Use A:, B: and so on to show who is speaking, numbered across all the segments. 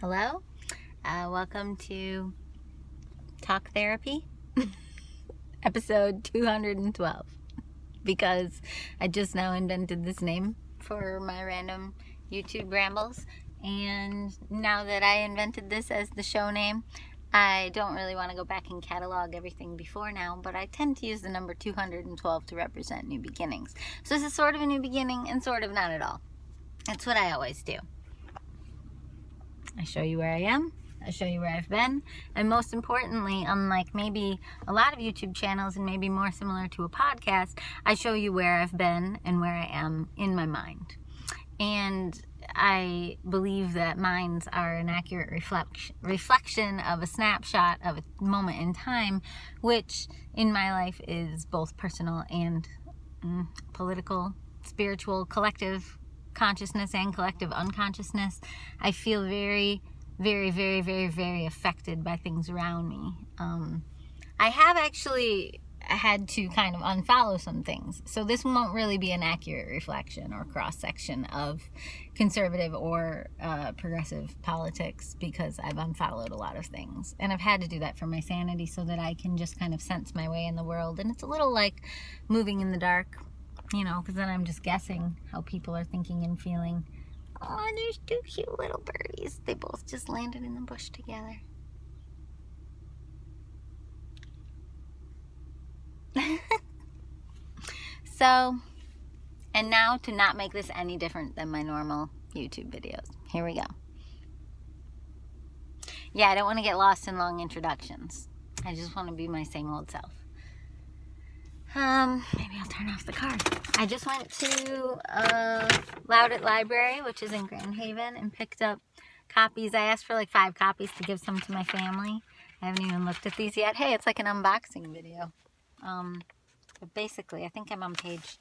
A: Hello, welcome to Talk Therapy, episode 212, because I just now invented this name for my random YouTube rambles, and now that I invented this as the show name, I don't really want to go back and catalog everything before now, but I tend to use the number 212 to represent new beginnings. So this is sort of a new beginning and sort of not at all. That's what I always do. I show you where I am, I show you where I've been, and most importantly, unlike maybe a lot of YouTube channels and maybe more similar to a podcast, I show you where I've been and where I am in my mind. And I believe that minds are an accurate reflection of a snapshot of a moment in time, which in my life is both personal and political, spiritual, collective consciousness and collective unconsciousness. I feel very, very, very, very, very affected by things around me. I have actually had to kind of unfollow some things, so this won't really be an accurate reflection or cross-section of conservative or progressive politics, because I've unfollowed a lot of things, and I've had to do that for my sanity so that I can just kind of sense my way in the world. And it's a little like moving in the dark, because then I'm just guessing how people are thinking and feeling. Oh, there's two cute little birdies. They both just landed in the bush together. So, and now to not make this any different than my normal YouTube videos. Here we go. Yeah, I don't want to get lost in long introductions. I just want to be my same old self. Maybe I'll turn off the car. I just went to Loudet Library, which is in Grand Haven, and picked up copies. I asked for like 5 copies to give some to my family. I haven't even looked at these yet. Hey, it's like an unboxing video. But basically, I think I'm on page,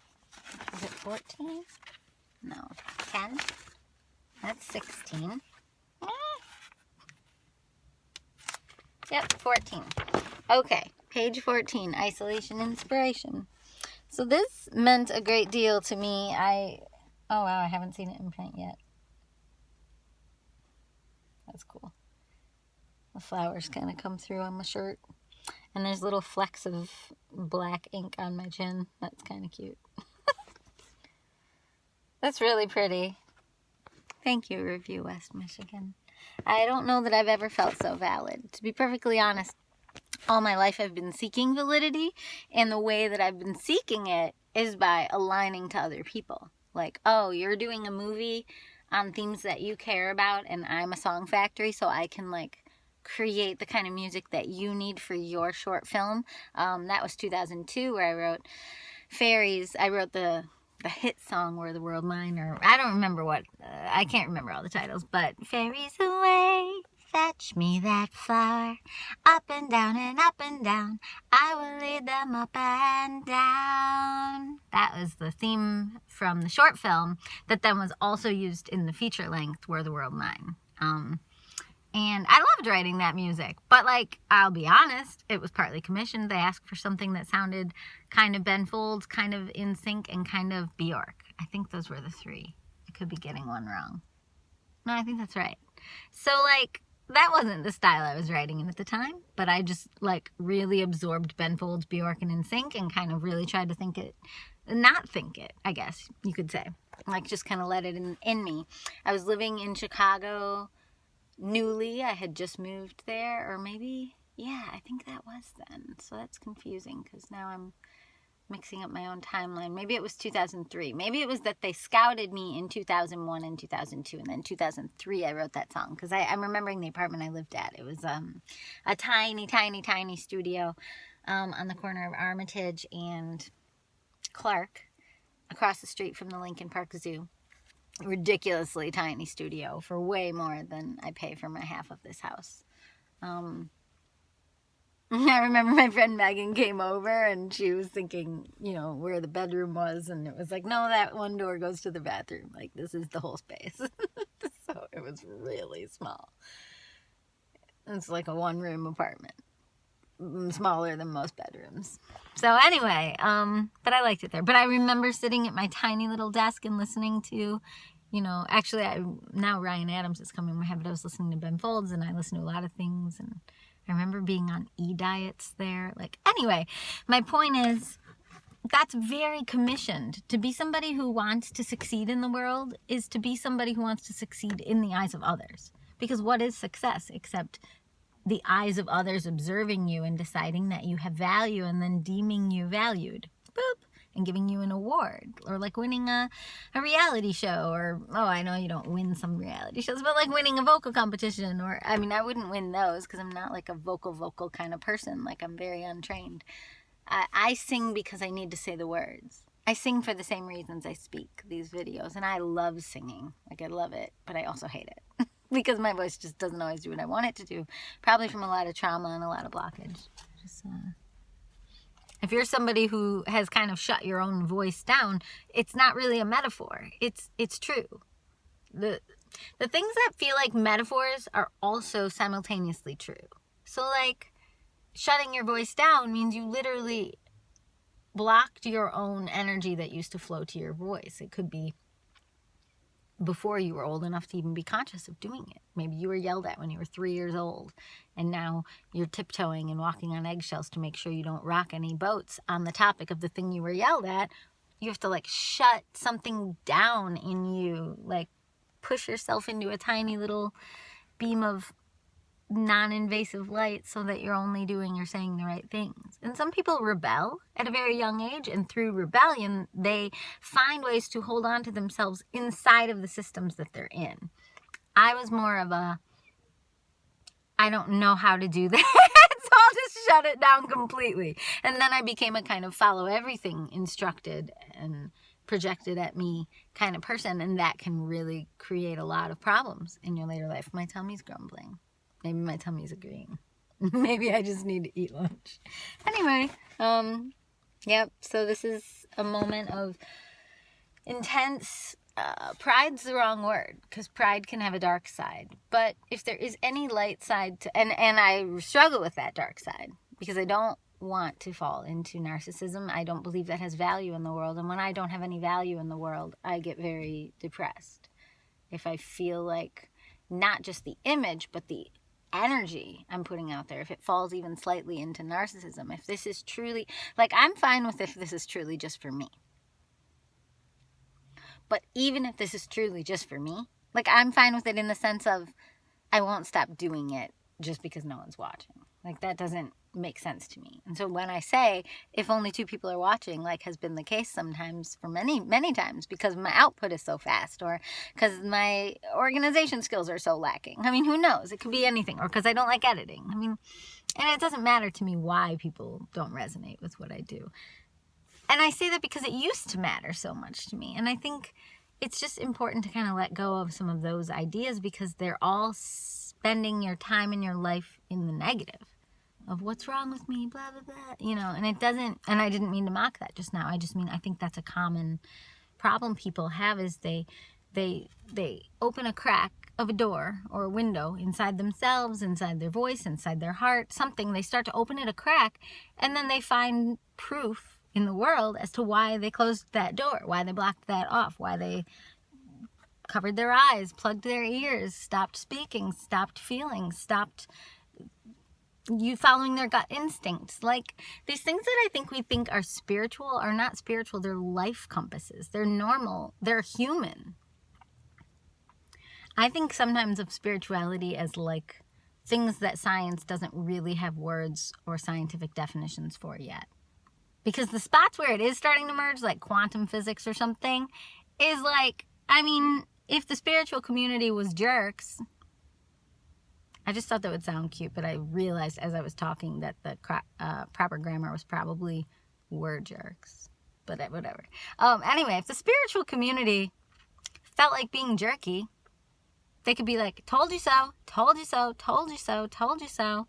A: is it 14? No, 10? That's 16. Yep, 14. Okay, page 14, Isolation Inspiration. So this meant a great deal to me. Oh wow, I haven't seen it in print yet. That's cool. The flowers kind of come through on my shirt. And there's little flecks of black ink on my chin. That's kind of cute. That's really pretty. Thank you, Review West Michigan. I don't know that I've ever felt so valid. To be perfectly honest, all my life I've been seeking validity, and the way that I've been seeking it is by aligning to other people. Like, oh, you're doing a movie on themes that you care about, and I'm a song factory, so I can create the kind of music that you need for your short film. That was 2002, where I wrote Fairies. I wrote the hit song Were the World Mine, or I don't remember what, I can't remember all the titles, but fairies away, fetch me that flower, up and down and up and down, I will lead them up and down. That was the theme from the short film that then was also used in the feature length Were the World Mine. And I loved writing that music, but I'll be honest, it was partly commissioned. They asked for something that sounded kind of Ben Folds, kind of In Sync, and kind of Bjork. I think those were the 3. I could be getting one wrong. No, I think that's right. So that wasn't the style I was writing in at the time, but I just really absorbed Ben Folds, Bjork, and In Sync, and kind of really tried to not think it, I guess you could say. Just kind of let it in me. I was living in Chicago newly. I had just moved there, or maybe, yeah, I think that was then. So that's confusing, because now I'm mixing up my own timeline. Maybe it was 2003. Maybe it was that they scouted me in 2001 and 2002, and then 2003 I wrote that song, because I'm remembering the apartment I lived at. It was a tiny, tiny, tiny studio on the corner of Armitage and Clark, across the street from the Lincoln Park Zoo. Ridiculously tiny studio for way more than I pay for my half of this house. I remember my friend Megan came over, and she was thinking, where the bedroom was, and it was no, that one door goes to the bathroom. This is the whole space. So it was really small. It's like a 1-room apartment. Smaller than most bedrooms. So anyway, but I liked it there. But I remember sitting at my tiny little desk and listening to, You know, actually, now Ryan Adams is coming. I was listening to Ben Folds, and I listen to a lot of things, and I remember being on e-diets there. Like, anyway, my point is, that's very commissioned. To be somebody who wants to succeed in the world is to be somebody who wants to succeed in the eyes of others. Because what is success except the eyes of others observing you and deciding that you have value and then deeming you valued? Boop. And giving you an award, or like winning a reality show, or, oh, I know you don't win some reality shows, but like winning a vocal competition, or, I mean, I wouldn't win those because I'm not like a vocal kind of person. Like, I'm very untrained. I sing because I need to say the words. I sing for the same reasons I speak these videos, and I love singing. Like, I love it, but I also hate it because my voice just doesn't always do what I want it to do, probably from a lot of trauma and a lot of blockage. If you're somebody who has kind of shut your own voice down, it's not really a metaphor. It's true. The things that feel like metaphors are also simultaneously true. So, like, shutting your voice down means you literally blocked your own energy that used to flow to your voice. It could be before you were old enough to even be conscious of doing it. Maybe you were yelled at when you were 3 years old, and now you're tiptoeing and walking on eggshells to make sure you don't rock any boats on the topic of the thing you were yelled at. You have to, like, shut something down in you, like, push yourself into a tiny little beam of non-invasive light so that you're only doing or saying the right things. And some people rebel at a very young age, and through rebellion they find ways to hold on to themselves inside of the systems that they're in. I was more of a, I don't know how to do that, so I'll just shut it down completely. And then I became a kind of follow everything instructed and projected at me kind of person, and that can really create a lot of problems in your later life. My tummy's grumbling. Maybe my tummy's agreeing. Maybe I just need to eat lunch. Anyway, yep, so this is a moment of intense, pride's the wrong word, because pride can have a dark side. But if there is any light side to, and I struggle with that dark side, because I don't want to fall into narcissism. I don't believe that has value in the world. And when I don't have any value in the world, I get very depressed. If I feel like not just the image, but the energy I'm putting out there, if it falls even slightly into narcissism, if this is truly, like, I'm fine with if this is truly just for me. But even if this is truly just for me, like, I'm fine with it in the sense of I won't stop doing it just because no one's watching. Like, that doesn't make sense to me. And so when I say if only 2 people are watching, like has been the case sometimes for many times, because my output is so fast, or because my organization skills are so lacking. I mean, who knows? It could be anything, or because I don't like editing. I mean, and it doesn't matter to me why people don't resonate with what I do. And I say that because it used to matter so much to me. And I think it's just important to kind of let go of some of those ideas, because they're all spending your time in your life in the negative of what's wrong with me, blah, blah, blah, you know, and it doesn't, and I didn't mean to mock that just now. I just mean, I think that's a common problem people have, is they open a crack of a door or a window inside themselves, inside their voice, inside their heart, something. They start to open it a crack, and then they find proof in the world as to why they closed that door, why they blocked that off, why they covered their eyes, plugged their ears, stopped speaking, stopped feeling, stopped you following their gut instincts. Like, these things that I think we think are spiritual are not spiritual. They're life compasses. They're normal. They're human. I think sometimes of spirituality as like things that science doesn't really have words or scientific definitions for yet. Because the spots where it is starting to merge, like quantum physics or something, is like, I mean, if the spiritual community was jerks, I just thought that would sound cute, but I realized as I was talking that the proper grammar was probably were jerks. But whatever. Anyway, if the spiritual community felt like being jerky, they could be like, told you so, told you so, told you so, told you so.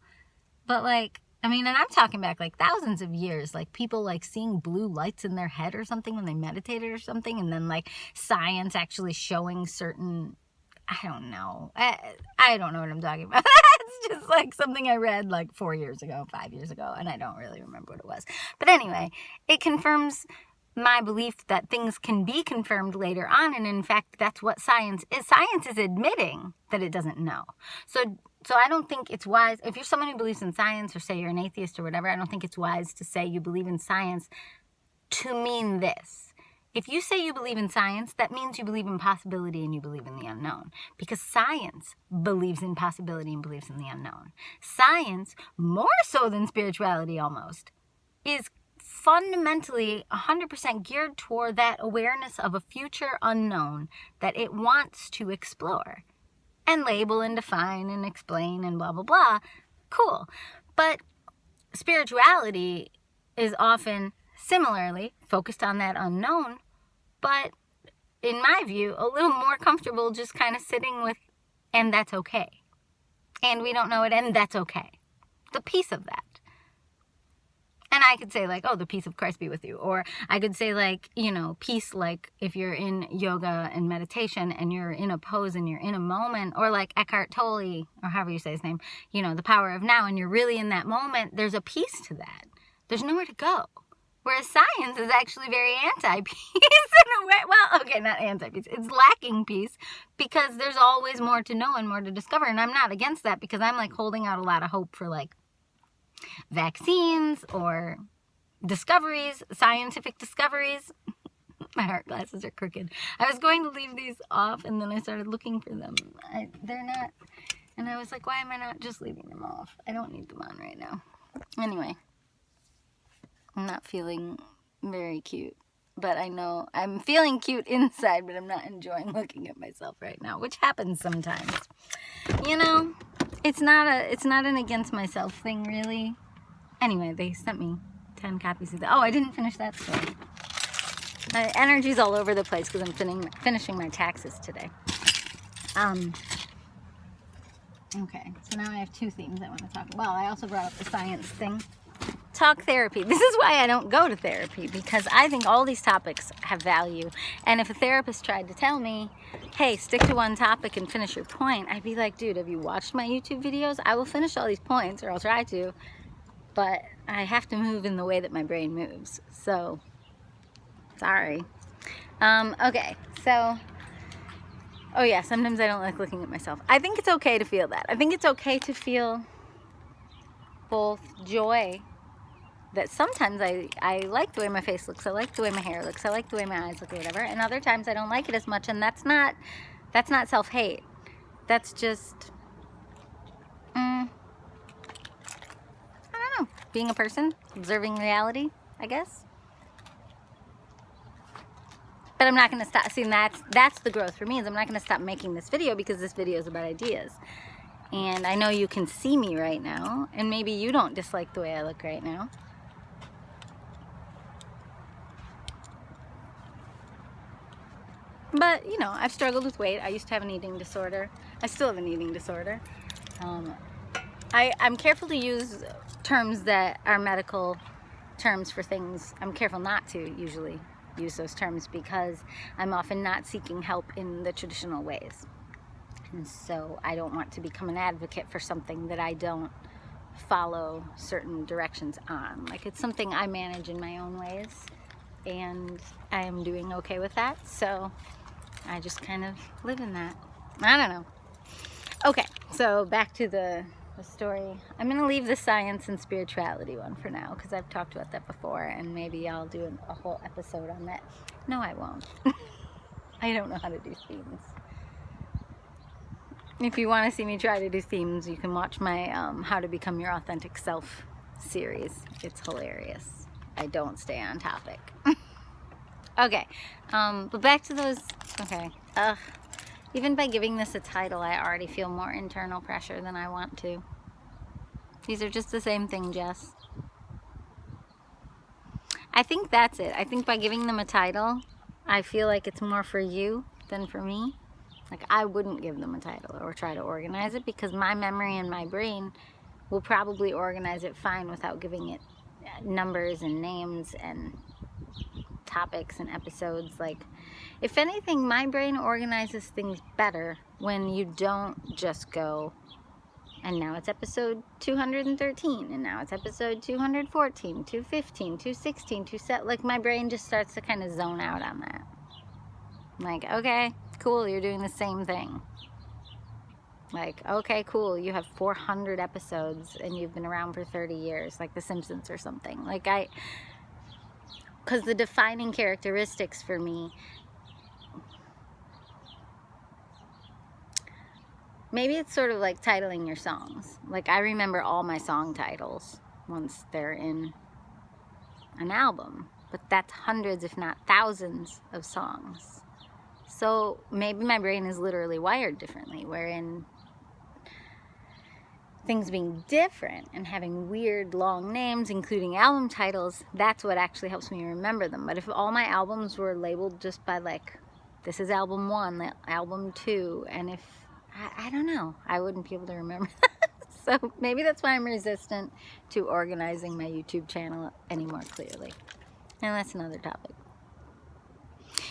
A: But like, I mean, and I'm talking back like thousands of years, like people like seeing blue lights in their head or something when they meditated or something, and then like science actually showing certain, I don't know. I don't know what I'm talking about. It's just like something I read like 4 years ago, 5 years ago, and I don't really remember what it was. But anyway, it confirms my belief that things can be confirmed later on, and in fact, that's what science is. Science is admitting that it doesn't know. So I don't think it's wise, if you're someone who believes in science, or say you're an atheist or whatever, I don't think it's wise to say you believe in science to mean this. If you say you believe in science, that means you believe in possibility and you believe in the unknown. Because science believes in possibility and believes in the unknown. Science, more so than spirituality almost, is fundamentally 100% geared toward that awareness of a future unknown that it wants to explore and label and define and explain and blah, blah, blah. Cool. But spirituality is often similarly focused on that unknown, but in my view, a little more comfortable just kind of sitting with, and that's okay. And we don't know it, and that's okay. The peace of that. And I could say like, oh, the peace of Christ be with you. Or I could say like, you know, peace like if you're in yoga and meditation and you're in a pose and you're in a moment. Or like Eckhart Tolle, or however you say his name, you know, the power of now, and you're really in that moment. There's a peace to that. There's nowhere to go. Whereas science is actually very anti-peace in a way. Well, okay, not anti-peace. It's lacking peace because there's always more to know and more to discover. And I'm not against that because I'm like holding out a lot of hope for like vaccines or discoveries, scientific discoveries. My art glasses are crooked. I was going to leave these off and then I started looking for them. They're not, and I was like, why am I not just leaving them off? I don't need them on right now. Anyway, I'm not feeling very cute, but I know I'm feeling cute inside, but I'm not enjoying looking at myself right now, which happens sometimes. You know, it's not an against myself thing, really. Anyway, they sent me 10 copies of that. Oh, I didn't finish that story. My energy's all over the place because I'm finishing my taxes today. Okay, so now I have two themes I want to talk about. Well, I also brought up the science thing. Talk therapy. This is why I don't go to therapy, because I think all these topics have value. And if a therapist tried to tell me, hey, stick to one topic and finish your point, I'd be like, dude, have you watched my YouTube videos? I will finish all these points, or I'll try to, but I have to move in the way that my brain moves. So, sorry. Okay, so, oh yeah, sometimes I don't like looking at myself. I think it's okay to feel that. I think it's okay to feel both joy, that sometimes I like the way my face looks, I like the way my hair looks, I like the way my eyes look or whatever, and other times I don't like it as much, and that's not self-hate. That's just, I don't know, being a person, observing reality, I guess. But I'm not going to stop, see, that's the growth for me, is I'm not going to stop making this video because this video is about ideas. And I know you can see me right now, and maybe you don't dislike the way I look right now. But, you know, I've struggled with weight. I used to have an eating disorder. I still have an eating disorder. I'm careful to use terms that are medical terms for things. I'm careful not to usually use those terms because I'm often not seeking help in the traditional ways. And so I don't want to become an advocate for something that I don't follow certain directions on. Like, it's something I manage in my own ways, and I am doing okay with that. So I just kind of live in that. I don't know. Okay, so back to the story. I'm going to leave the science and spirituality one for now because I've talked about that before, and maybe I'll do a whole episode on that. No, I won't. I don't know how to do themes. If you want to see me try to do themes, you can watch my How to Become Your Authentic Self series. It's hilarious. I don't stay on topic. Okay, but back to those, okay. Even by giving this a title, I already feel more internal pressure than I want to. These are just the same thing, Jess. I think that's it. I think by giving them a title, I feel like it's more for you than for me. Like, I wouldn't give them a title or try to organize it because my memory and my brain will probably organize it fine without giving it numbers and names and topics and episodes. Like, if anything, my brain organizes things better when you don't just go And now it's episode 213, and now it's episode 214, 215, 216, like my brain just starts to kind of zone out on that. I'm like, okay, cool, you're doing the same thing. Like, okay, cool, you have 400 episodes and you've been around for 30 years, like The Simpsons or something. Like because the defining characteristics for me, maybe it's sort of like titling your songs. Like, I remember all my song titles once they're in an album, but that's hundreds, if not thousands, of songs. So maybe my brain is literally wired differently, wherein things being different and having weird long names, including album titles, that's what actually helps me remember them. But if all my albums were labeled just by, like, this is album 1, album 2, and if I don't know, I wouldn't be able to remember. So maybe that's why I'm resistant to organizing my YouTube channel any more clearly. And that's another topic.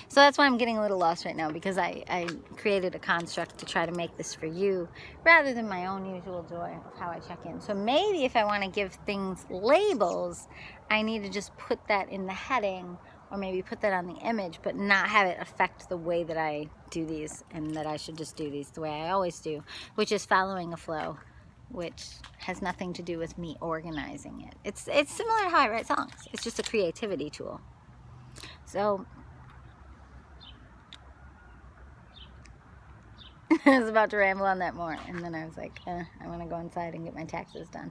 A: So that's why I'm getting a little lost right now, because I created a construct to try to make this for you rather than my own usual joy of how I check in. So maybe if I want to give things labels, I need to just put that in the heading, or maybe put that on the image, but not have it affect the way that I do these, and that I should just do these the way I always do, which is following a flow, which has nothing to do with me organizing it. It's similar to how I write songs. It's just a creativity tool. So I was about to ramble on that more, and then I was like, I want to go inside and get my taxes done.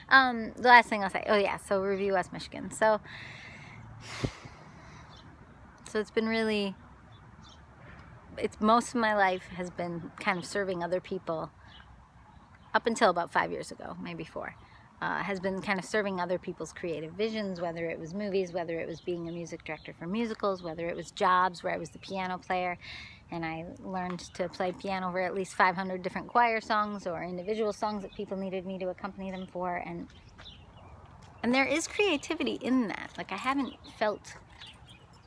A: The last thing I'll say, oh yeah, so review West Michigan. So it's been really, most of my life has been kind of serving other people, up until about 5 years ago, maybe 4, has been kind of serving other people's creative visions, whether it was movies, whether it was being a music director for musicals, whether it was jobs where I was the piano player, and I learned to play piano for at least 500 different choir songs or individual songs that people needed me to accompany them for, and there is creativity in that. Like, I haven't felt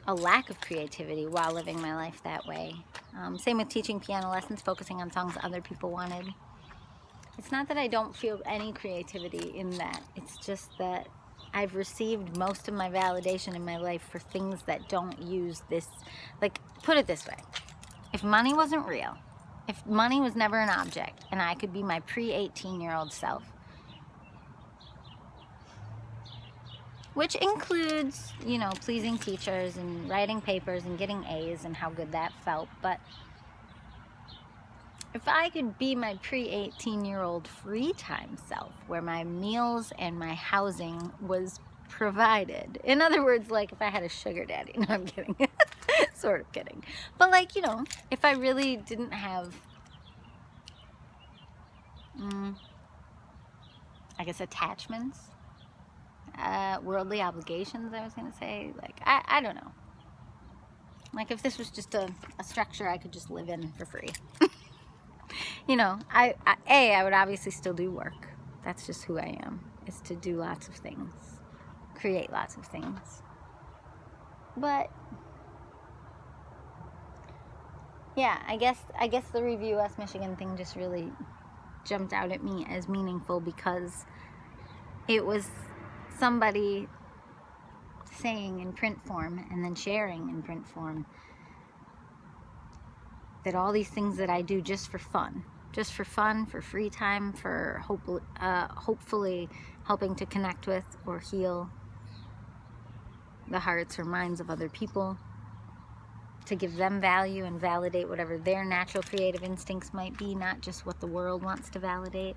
A: a lack of creativity while living my life that way. Same with teaching piano lessons, focusing on songs other people wanted. It's not that I don't feel any creativity in that. It's just that I've received most of my validation in my life for things that don't use this. Like, put it this way. If money wasn't real, if money was never an object, and I could be my pre-18-year-old self, which includes, you know, pleasing teachers and writing papers and getting A's and how good that felt, but if I could be my pre-18-year-old free time self, where my meals and my housing was provided. In other words, like if I had a sugar daddy. No, I'm kidding. Sort of kidding. But like, you know, if I really didn't have, I guess, attachments, worldly obligations, I was going to say. Like, I don't know. Like, if this was just a structure I could just live in for free. You know, I would obviously still do work. That's just who I am, is to do lots of things, create lots of things. But yeah, I guess the Review West Michigan thing just really jumped out at me as meaningful, because it was somebody saying in print form and then sharing in print form that all these things that I do just for fun, for free time, for hopefully helping to connect with or heal the hearts or minds of other people, to give them value and validate whatever their natural creative instincts might be, not just what the world wants to validate.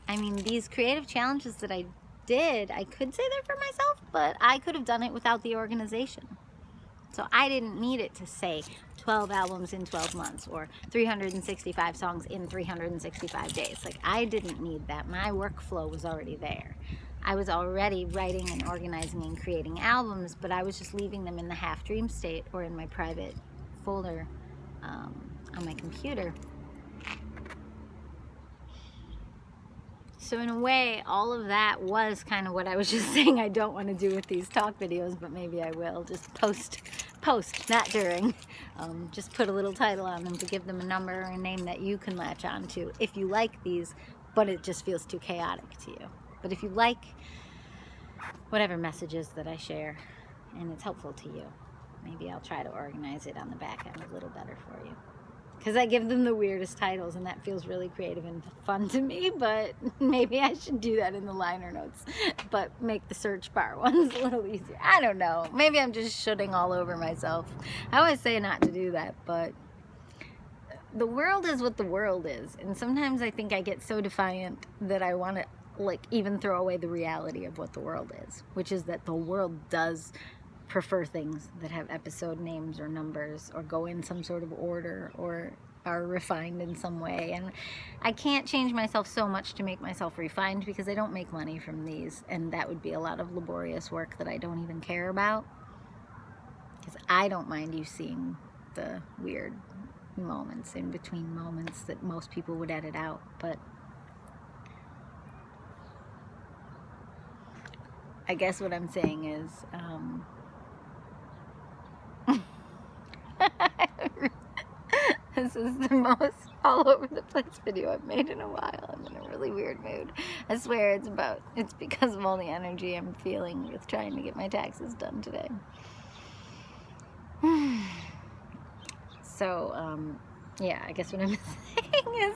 A: I mean, these creative challenges that I did, I could say they're for myself, but I could have done it without the organization. So I didn't need it to say 12 albums in 12 months or 365 songs in 365 days. Like, I didn't need that. My workflow was already there. I was already writing and organizing and creating albums, but I was just leaving them in the half dream state or in my private folder on my computer. So in a way, all of that was kind of what I was just saying I don't want to do with these talk videos, but maybe I will. Just post, not during. Just put a little title on them to give them a number or a name that you can latch on to if you like these but it just feels too chaotic to you. But if you like whatever messages that I share and it's helpful to you, maybe I'll try to organize it on the back end a little better for you. Because I give them the weirdest titles, and that feels really creative and fun to me, but maybe I should do that in the liner notes, but make the search bar ones a little easier. I don't know. Maybe I'm just shooting all over myself. I always say not to do that, but the world is what the world is, and sometimes I think I get so defiant that I want to, like, even throw away the reality of what the world is, which is that the world does prefer things that have episode names or numbers or go in some sort of order or are refined in some way. And I can't change myself so much to make myself refined because I don't make money from these, and that would be a lot of laborious work that I don't even care about, because I don't mind you seeing the weird moments in between moments that most people would edit out. But I guess what I'm saying is this is the most all over the place video I've made in a while. I'm in a really weird mood. I swear it's because of all the energy I'm feeling with trying to get my taxes done today. So, yeah, I guess what I'm saying is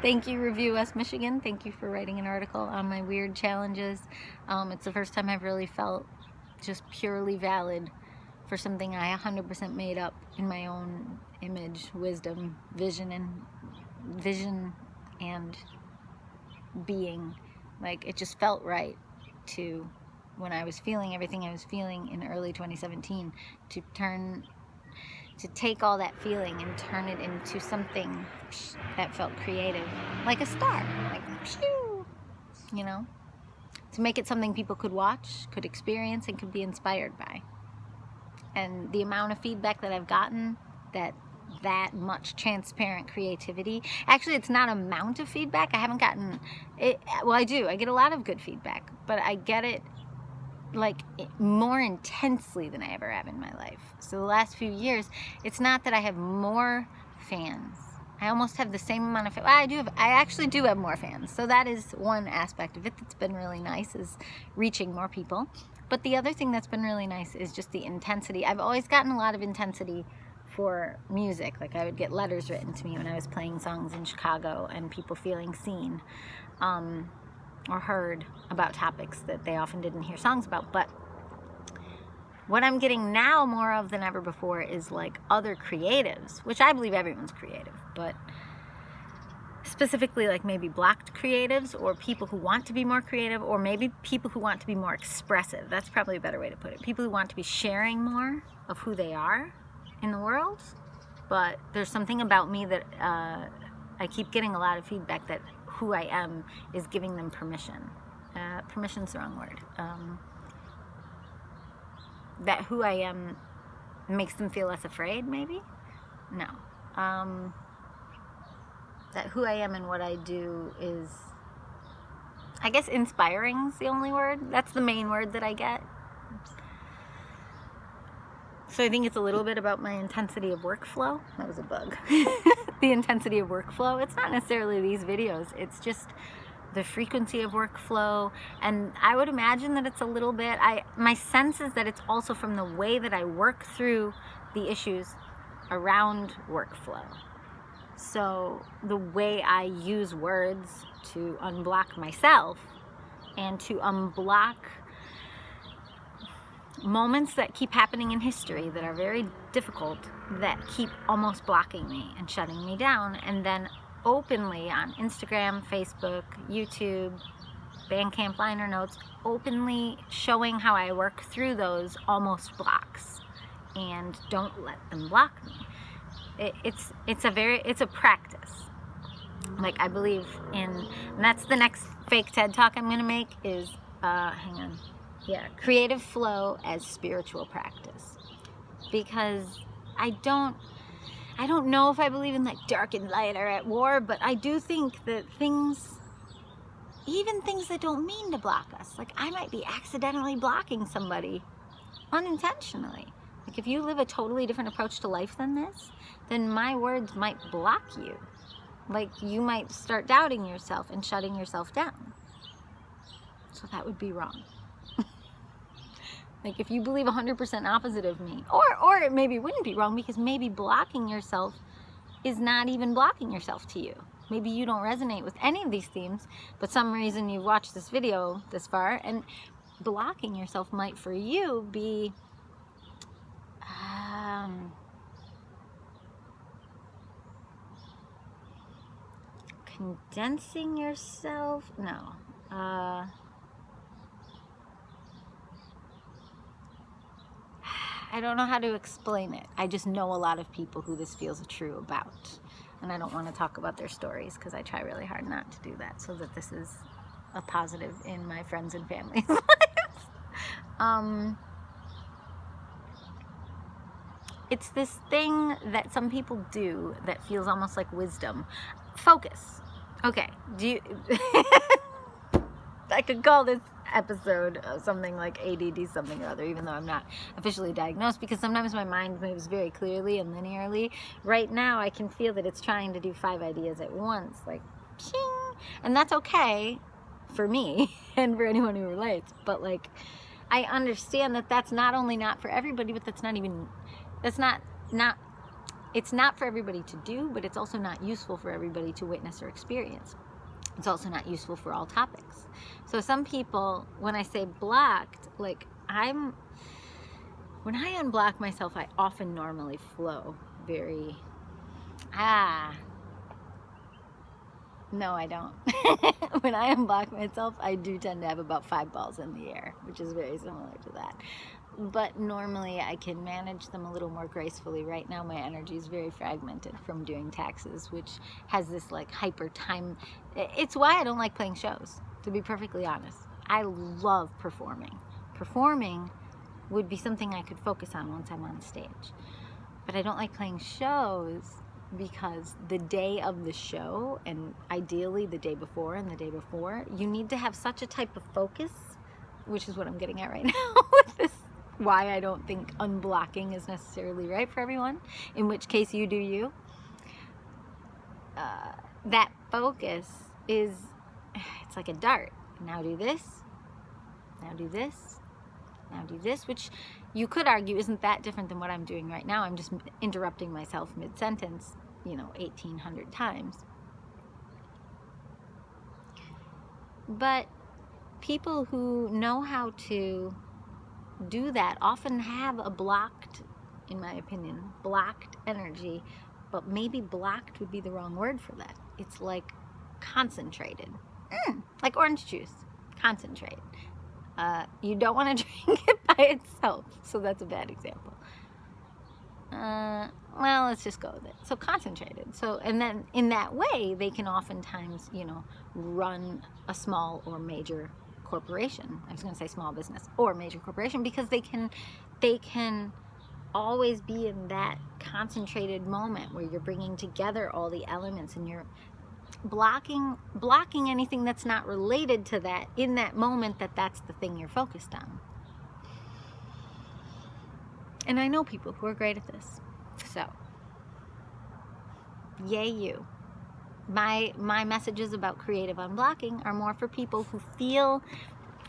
A: thank you, Review West Michigan. Thank you for writing an article on my weird challenges. It's the first time I've really felt just purely valid for something I 100% made up in my own image, wisdom, vision and being. Like, it just felt right to, when I was feeling everything I was feeling in early 2017, to take all that feeling and turn it into something that felt creative, like a star, like, you know, to make it something people could watch, could experience, and could be inspired by. And the amount of feedback that I've gotten, that much transparent creativity, actually it's not amount of feedback, I haven't gotten it, well I do, I get a lot of good feedback, but I get it like more intensely than I ever have in my life. So the last few years, it's not that I have more fans. I almost have the same amount of fans. Well, I actually do have more fans. So that is one aspect of it that's been really nice, is reaching more people. But the other thing that's been really nice is just the intensity. I've always gotten a lot of intensity for music. Like, I would get letters written to me when I was playing songs in Chicago, and people feeling seen. Or heard about topics that they often didn't hear songs about. But what I'm getting now more of than ever before is like other creatives, which I believe everyone's creative, but specifically like maybe blocked creatives, or people who want to be more creative, or maybe people who want to be more expressive. That's probably a better way to put it. People who want to be sharing more of who they are in the world. But there's something about me that I keep getting a lot of feedback that who I am is giving them permission. Permission's the wrong word. That who I am makes them feel less afraid, maybe? No. That who I am and what I do is, I guess inspiring is the only word. That's the main word that I get. So I think it's a little bit about my intensity of workflow. That was a bug. The intensity of workflow. It's not necessarily these videos. It's just the frequency of workflow. And I would imagine that it's a little bit, my sense is that it's also from the way that I work through the issues around workflow. So the way I use words to unblock myself and to unblock moments that keep happening in history that are very difficult, that keep almost blocking me and shutting me down, and then openly on Instagram, Facebook, YouTube, Bandcamp liner notes, openly showing how I work through those almost blocks and don't let them block me. It's a practice. Like, I believe in, and that's the next fake TED Talk I'm gonna make, is creative flow as spiritual practice. Because I don't know if I believe in like dark and light are at war, but I do think that even things that don't mean to block us, like I might be accidentally blocking somebody unintentionally. Like, if you live a totally different approach to life than this, then my words might block you. Like, you might start doubting yourself and shutting yourself down. So that would be wrong. Like, if you believe 100% opposite of me, or it maybe wouldn't be wrong, because maybe blocking yourself is not even blocking yourself to you. Maybe you don't resonate with any of these themes, but some reason you've watched this video this far, and blocking yourself might for you be condensing yourself. No. I don't know how to explain it. I just know a lot of people who this feels true about. And I don't want to talk about their stories because I try really hard not to do that, so that this is a positive in my friends and family's lives. It's this thing that some people do that feels almost like wisdom. Focus. Okay. Do you... I could call this episode something like ADD something or other, even though I'm not officially diagnosed, because sometimes my mind moves very clearly and linearly. Right now I can feel that it's trying to do 5 ideas at once, like ching, and that's okay for me and for anyone who relates, but like, I understand that that's not only not for everybody, but that's not even, that's not it's not for everybody to do, but it's also not useful for everybody to witness or experience. It's also not useful for all topics. So some people, when I say blocked, like when I unblock myself, I often normally flow very, no, I don't. When I unblock myself, I do tend to have about 5 balls in the air, which is very similar to that. But normally I can manage them a little more gracefully. Right now my energy is very fragmented from doing taxes, which has this like hyper time. It's why I don't like playing shows, to be perfectly honest. I love performing. Performing would be something I could focus on once I'm on stage. But I don't like playing shows because the day of the show, and ideally the day before and the day before, you need to have such a type of focus, which is what I'm getting at right now with this. Why I don't think unblocking is necessarily right for everyone, in which case you do you. That focus is, it's like a dart. Now do this, now do this, now do this, which you could argue isn't that different than what I'm doing right now. I'm just interrupting myself mid-sentence, 1,800 times. But people who know how to do that often have a blocked, in my opinion, blocked energy, but maybe blocked would be the wrong word for that. It's like concentrated, like orange juice, concentrate. You don't want to drink it by itself, so that's a bad example. Well, let's just go with it. So concentrated. So, and then in that way, they can oftentimes, run a small or major corporation. I was going to say small business or major corporation, because they can always be in that concentrated moment where you're bringing together all the elements and you're blocking anything that's not related to that in that moment, that's the thing you're focused on. And I know people who are great at this. So, yay you. My messages about creative unblocking are more for people who feel,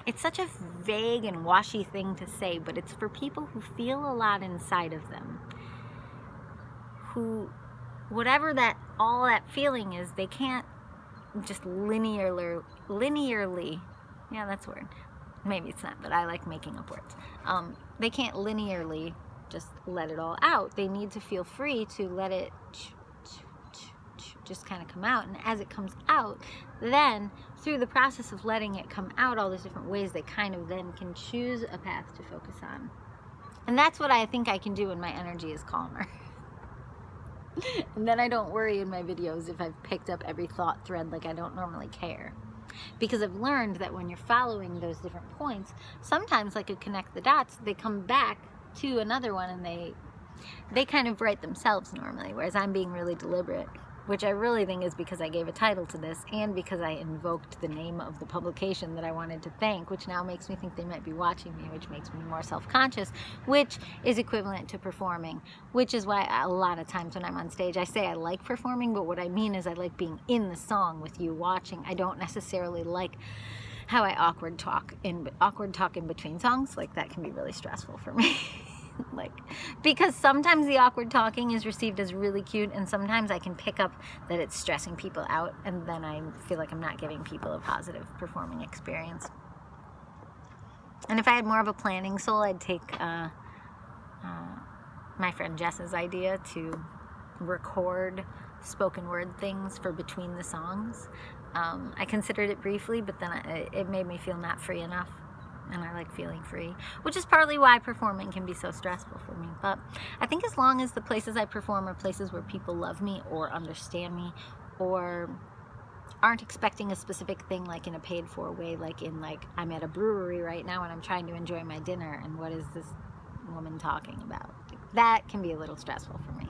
A: it's such a vague and washy thing to say, but it's for people who feel a lot inside of them. Who, whatever all that feeling is, they can't just linearly, yeah, that's a word. Maybe it's not, but I like making up words. They can't linearly just let it all out. They need to feel free to let it just kind of come out. And as it comes out, then through the process of letting it come out all those different ways, they kind of then can choose a path to focus on. And that's what I think I can do when my energy is calmer. And then I don't worry in my videos if I've picked up every thought thread, like I don't normally care. Because I've learned that when you're following those different points, sometimes I could connect the dots, they come back to another one and they kind of write themselves normally, whereas I'm being really deliberate. which I really think is because I gave a title to this and because I invoked the name of the publication that I wanted to thank, which now makes me think they might be watching me, which makes me more self-conscious, which is equivalent to performing, which is why a lot of times when I'm on stage, I say I like performing, but what I mean is I like being in the song with you watching. I don't necessarily like how I awkward talk in between songs. Like, that can be really stressful for me. Like, because sometimes the awkward talking is received as really cute, and sometimes I can pick up that it's stressing people out, and then I feel like I'm not giving people a positive performing experience. And if I had more of a planning soul, I'd take my friend Jess's idea to record spoken word things for between the songs. I considered it briefly, but then it made me feel not free enough. And I like feeling free, which is partly why performing can be so stressful for me. But I think as long as the places I perform are places where people love me or understand me or aren't expecting a specific thing, like in a paid for way, like I'm at a brewery right now and I'm trying to enjoy my dinner, and what is this woman talking about? That can be a little stressful for me.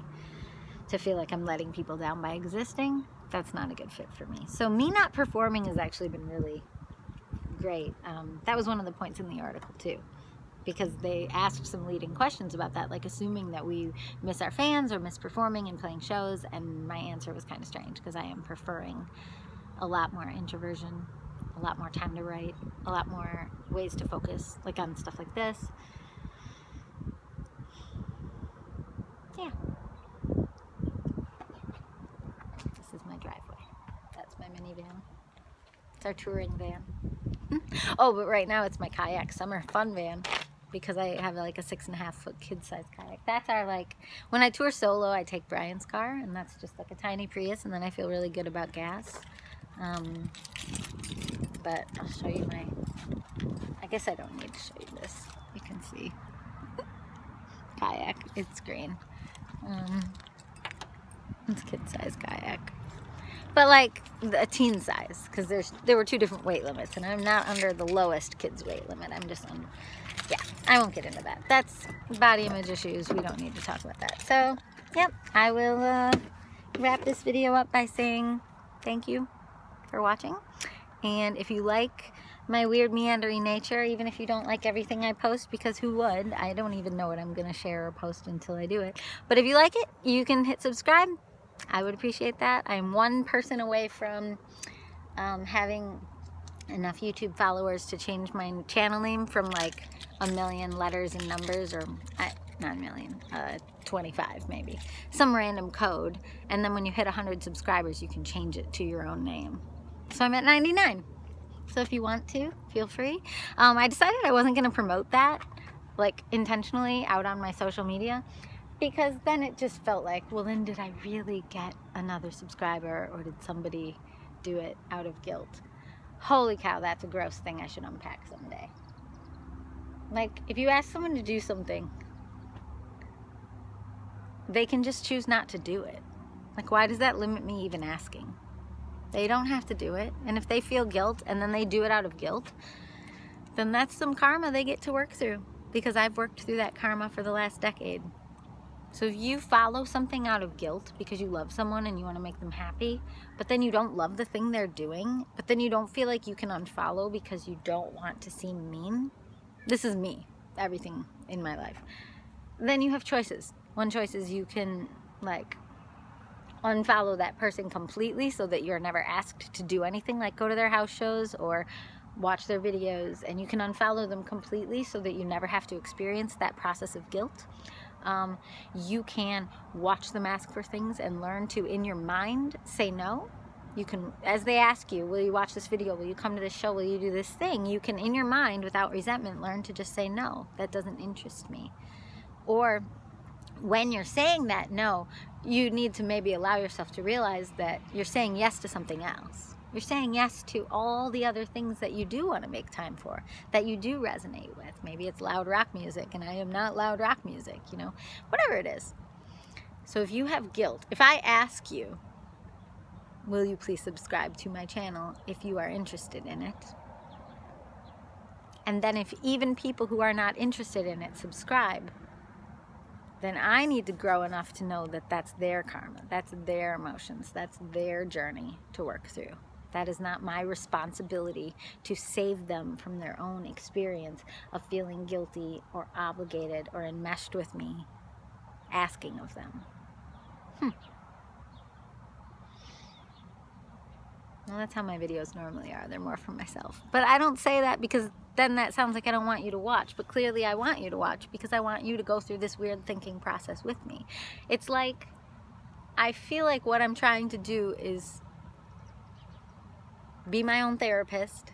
A: To feel like I'm letting people down by existing, that's not a good fit for me. So me not performing has actually been really great. That was one of the points in the article too, because they asked some leading questions about that, like assuming that we miss our fans or miss performing and playing shows, and my answer was kind of strange because I am preferring a lot more introversion, a lot more time to write, a lot more ways to focus, like on stuff like this. Yeah. This is my driveway. That's my minivan. It's our touring van. Oh, but right now it's my kayak summer fun van, because I have like a 6.5 foot kid size kayak. That's our, like, when I tour solo, I take Brian's car, and that's just like a tiny Prius, and then I feel really good about gas. But I'll show you I guess I don't need to show you this. You can see kayak. It's green. It's kid size kayak. But like a teen size, because there were 2 different weight limits, and I'm not under the lowest kids weight limit. I'm just on, yeah, I won't get into that. That's body image issues. We don't need to talk about that. So, yep, I will wrap this video up by saying thank you for watching. And if you like my weird meandering nature, even if you don't like everything I post, because who would? I don't even know what I'm going to share or post until I do it. But if you like it, you can hit subscribe. I would appreciate that. I'm 1 person away from having enough YouTube followers to change my channel name from like 1 million letters and numbers, or not 1 million, 25 maybe, some random code, and then when you hit 100 subscribers you can change it to your own name. So I'm at 99. So if you want to, feel free. I decided I wasn't going to promote that like intentionally out on my social media, because then it just felt like, well, then did I really get another subscriber, or did somebody do it out of guilt? Holy cow, that's a gross thing I should unpack someday. Like, if you ask someone to do something, they can just choose not to do it. Like, why does that limit me even asking? They don't have to do it. And if they feel guilt and then they do it out of guilt, then that's some karma they get to work through, because I've worked through that karma for the last decade. So if you follow something out of guilt because you love someone and you want to make them happy, but then you don't love the thing they're doing, but then you don't feel like you can unfollow because you don't want to seem mean. This is me, everything in my life. Then you have choices. One choice is you can like unfollow that person completely so that you're never asked to do anything, like go to their house shows or watch their videos, and you can unfollow them completely so that you never have to experience that process of guilt. You can watch them ask for things and learn to, in your mind, say no. You can, as they ask you, will you watch this video? Will you come to this show? Will you do this thing? You can, in your mind, without resentment, learn to just say no. That doesn't interest me. Or when you're saying that no, you need to maybe allow yourself to realize that you're saying yes to something else. You're saying yes to all the other things that you do want to make time for, that you do resonate with. Maybe it's loud rock music, and I am not loud rock music, you know, whatever it is. So if you have guilt, if I ask you, will you please subscribe to my channel if you are interested in it? And then if even people who are not interested in it subscribe, then I need to grow enough to know that that's their karma, that's their emotions, that's their journey to work through. That is not my responsibility to save them from their own experience of feeling guilty or obligated or enmeshed with me asking of them. Well, that's how my videos normally are. They're more for myself. But I don't say that because then that sounds like I don't want you to watch. But clearly I want you to watch because I want you to go through this weird thinking process with me. It's like, I feel like what I'm trying to do is be my own therapist,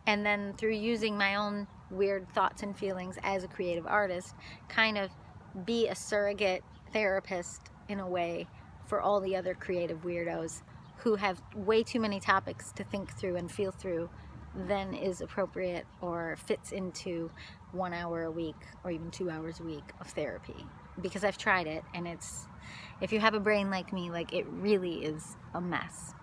A: and then through using my own weird thoughts and feelings as a creative artist, kind of be a surrogate therapist in a way for all the other creative weirdos who have way too many topics to think through and feel through than is appropriate or fits into 1 hour a week or even 2 hours a week of therapy. Because I've tried it, and it's, if you have a brain like me, like, it really is a mess.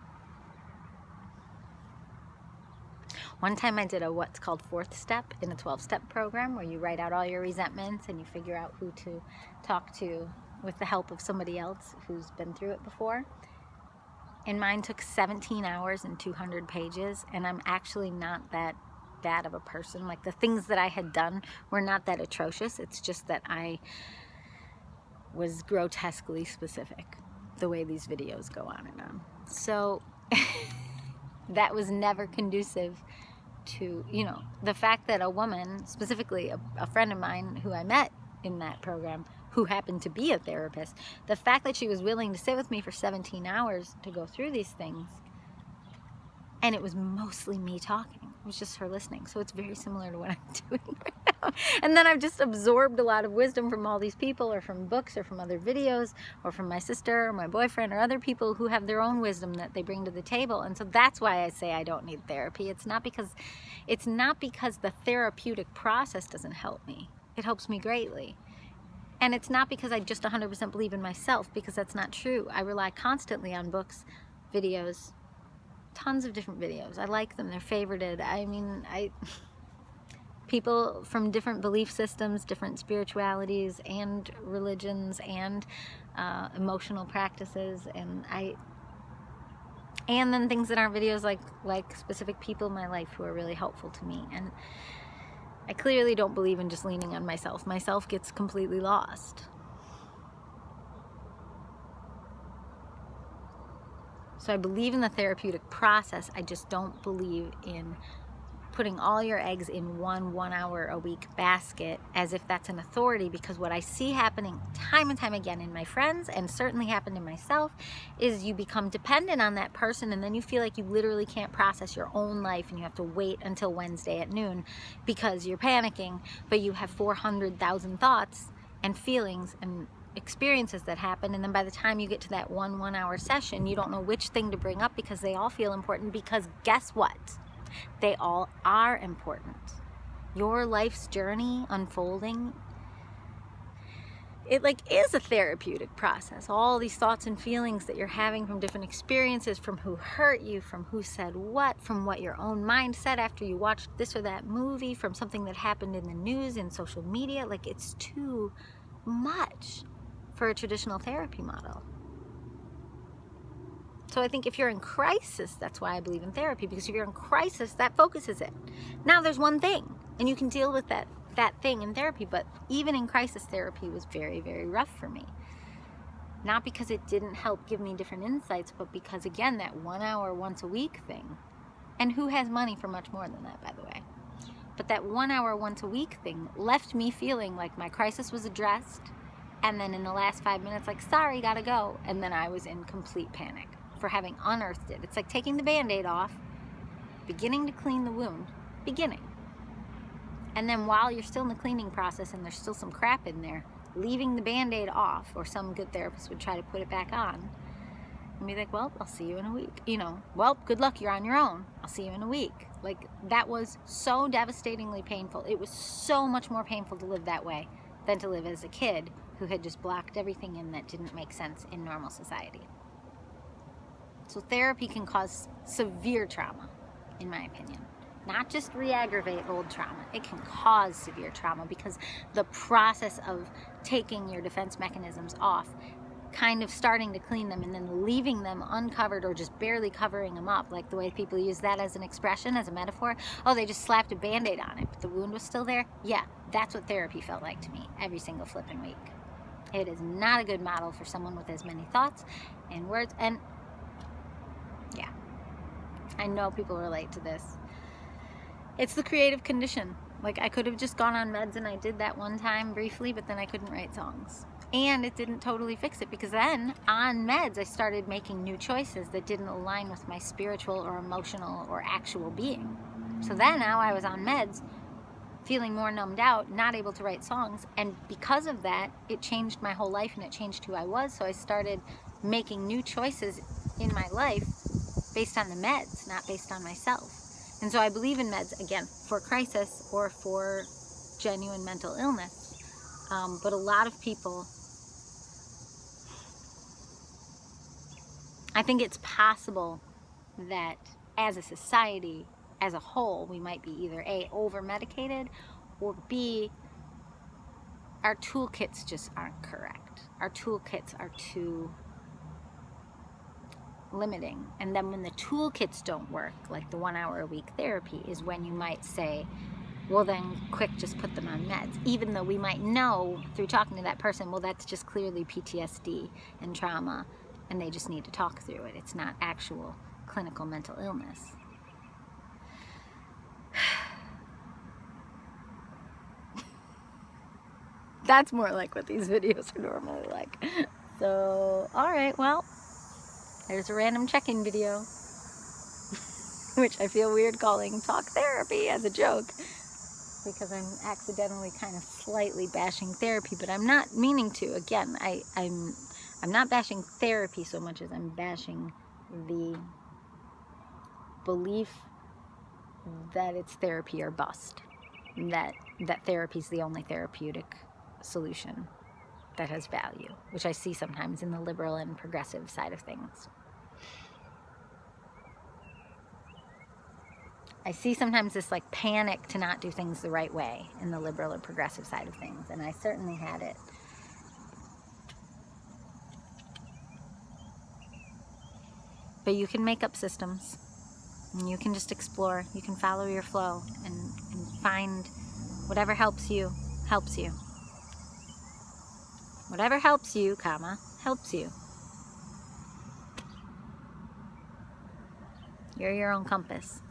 A: One time I did a what's called 4th step in a 12-step program where you write out all your resentments and you figure out who to talk to with the help of somebody else who's been through it before. And mine took 17 hours and 200 pages, and I'm actually not that bad of a person. Like, the things that I had done were not that atrocious. It's just that I was grotesquely specific, the way these videos go on and on. So that was never conducive to, you know, the fact that a woman, specifically a friend of mine who I met in that program, who happened to be a therapist, the fact that she was willing to sit with me for 17 hours to go through these things, and it was mostly me talking. It was just her listening. So it's very similar to what I'm doing right now. And then I've just absorbed a lot of wisdom from all these people, or from books, or from other videos, or from my sister or my boyfriend or other people who have their own wisdom that they bring to the table. And so that's why I say I don't need therapy. It's not because the therapeutic process doesn't help me. It helps me greatly. And it's not because I just 100% believe in myself, because that's not true. I rely constantly on books, videos, tons of different videos. I like them. They're favorited. I mean, people from different belief systems, different spiritualities and religions and emotional practices, and then things that aren't videos, like specific people in my life who are really helpful to me. And I clearly don't believe in just leaning on myself. Myself gets completely lost. So I believe in the therapeutic process. I just don't believe in putting all your eggs in one hour a week basket as if that's an authority, because what I see happening time and time again in my friends, and certainly happened in myself, is you become dependent on that person, and then you feel like you literally can't process your own life, and you have to wait until Wednesday at noon because you're panicking, but you have 400,000 thoughts and feelings and experiences that happen, and then by the time you get to that 1 hour session, you don't know which thing to bring up because they all feel important, because guess what? They all are important. Your life's journey unfolding, it is a therapeutic process. All these thoughts and feelings that you're having from different experiences, from who hurt you, from who said what, from what your own mind said after you watched this or that movie, from something that happened in the news, in social media, it's too much for a traditional therapy model. So I think if you're in crisis, that's why I believe in therapy, because if you're in crisis, that focuses it. Now there's one thing, and you can deal with that thing in therapy, but even in crisis, therapy was very, very rough for me. Not because it didn't help give me different insights, but because, again, that 1 hour once a week thing, and who has money for much more than that, by the way, but that 1 hour once a week thing left me feeling like my crisis was addressed, and then in the last 5 minutes, sorry, gotta go, and then I was in complete panic for having unearthed it. It's like taking the Band-Aid off, beginning to clean the wound, and then while you're still in the cleaning process and there's still some crap in there, leaving the Band-Aid off, or some good therapist would try to put it back on and be like, well, I'll see you in a week. Well, good luck, you're on your own. I'll see you in a week. That was so devastatingly painful. It was so much more painful to live that way than to live as a kid who had just blocked everything in that didn't make sense in normal society. So therapy can cause severe trauma, in my opinion. not just re-aggravate old trauma. It can cause severe trauma because the process of taking your defense mechanisms off, kind of starting to clean them and then leaving them uncovered or just barely covering them up, like the way people use that as an expression, as a metaphor. Oh, they just slapped a Band-Aid on it, but the wound was still there. Yeah, that's what therapy felt like to me every single flipping week. It is not a good model for someone with as many thoughts and words. And yeah, I know people relate to this. It's the creative condition. Like, I could have just gone on meds, and I did that one time briefly, but then I couldn't write songs. And it didn't totally fix it, because then on meds I started making new choices that didn't align with my spiritual or emotional or actual being. So then now I was on meds, feeling more numbed out, not able to write songs, and because of that it changed my whole life and it changed who I was. So I started making new choices in my life based on the meds, not based on myself. And so I believe in meds, again, for crisis or for genuine mental illness. But a lot of people, I think it's possible that as a society, as a whole, we might be either A, over-medicated, or B, our toolkits just aren't correct. Our toolkits are too limiting. And then when the toolkits don't work, like the 1 hour a week therapy, is when you might say, well then quick, just put them on meds. Even though we might know through talking to that person, well, that's just clearly PTSD and trauma, and they just need to talk through it. It's not actual clinical mental illness. That's more like what these videos are normally like. So, alright, well, there's a random check-in video, which I feel weird calling talk therapy as a joke, because I'm accidentally kind of slightly bashing therapy, but I'm not meaning to. Again, I'm not bashing therapy so much as I'm bashing the belief that it's therapy or bust, that therapy is the only therapeutic solution that has value, which I see sometimes in the liberal and progressive side of things. I see sometimes this like panic to not do things the right way in the liberal and progressive side of things, and I certainly had it. But you can make up systems, and you can just explore. You can follow your flow and find whatever helps you, helps you. Whatever helps you, helps you. You're your own compass.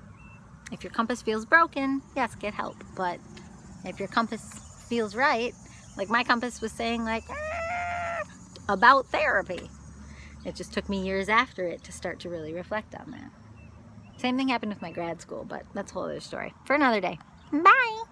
A: If your compass feels broken, yes, get help. But if your compass feels right, like my compass was saying, like, about therapy. It just took me years after it to start to really reflect on that. Same thing happened with my grad school, but that's a whole other story for another day. Bye!